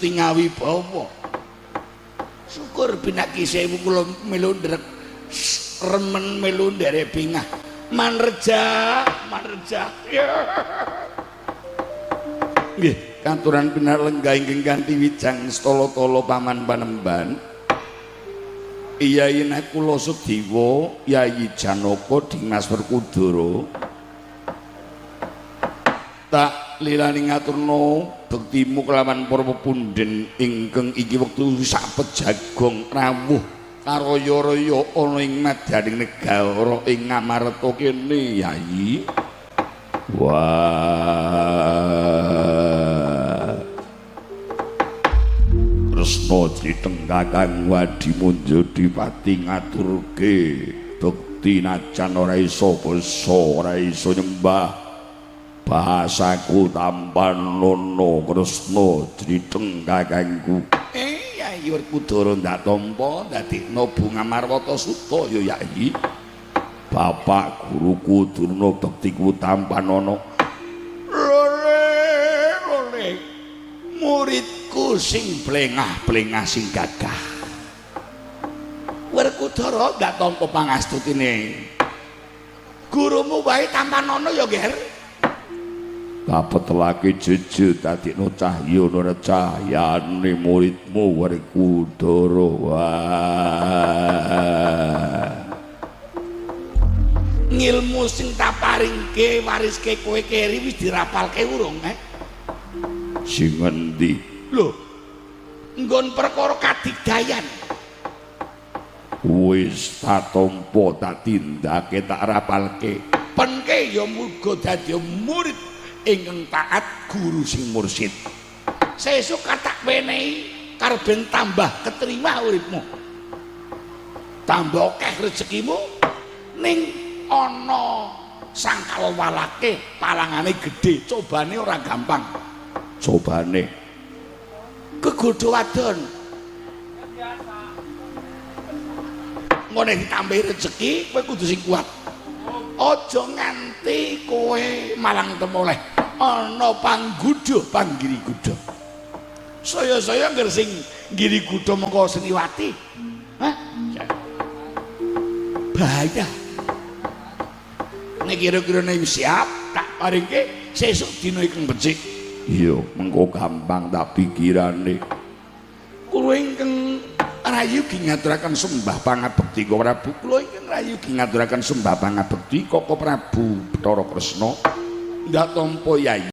Gusti Ngawibawa. Syukur pinaki sewu kula melu ndrek remen melu nderek bingah. Manreja. Nggih, katuran pinalenggah ingkang kanthi wijang stala-tala paman panemban. Yayi nek kula Sudewa, Yayi Janaka Dimas Werkudara. Tak lilani ngaturna bektimu kelawan para pepunden ingkang iki wektu sapet jagong rawuh karaya-raya ana ing madyaning negara ing Ngamarta kene Yayi. Wah. Kresna Jiteng Kakang Wadimunja Dipati ngaturke bekti najan ora isa basa ora isa nyembah bahasaku tampan nono Kresna Jiteng Kakangku. Yayi Werkudara ndak tampa dadekno Bunga Marwata Suta ya Yayi. Bapak guruku Durna bektiku tampan nono. Lore muridku sing blengah-blengah sing gagah. Werkudara ndak tampa pangastutine. Gurumu wae tampan nono ya, Ger. Kapetelake jeje dadekno cahya ora cahyane muridmu Werkudara. Wah. Ngilmu sing tak paringke wariske kowe keri wis dirapalke urung, Sing endi? Lho. Nggon perkara kadigdayan. Wis tak tampa tak tindake tak rapalke. Penke ya muga dadi murid ingkang taat guru sing mursid. Sesuk katak wenehi karben tambah keterima uripmu. Tambah akeh rezekimu ning ana sangkal walake palangane gedhe, cobane ora gampang. Cobane kegodho wadon. Ngene ditambahi rezeki kowe kudu sing kuat. Aja nganti kowe malang temoleh ana panggudha panggirigudha. Saya ngger sing girigudha mengko Seniwati. Hah? Bahaya. Nek kira-kira wis siap tak paringke sesuk dina iki becik. Iya, mengko gampang tak pikirane. Kula ingkang rayu gingaturaken sembah pangabekti Koko Prabu. Kula ingkang rayu gingaturaken sembah pangabekti Koko Prabu Bathara Kresna. Ndak tampa Yayi.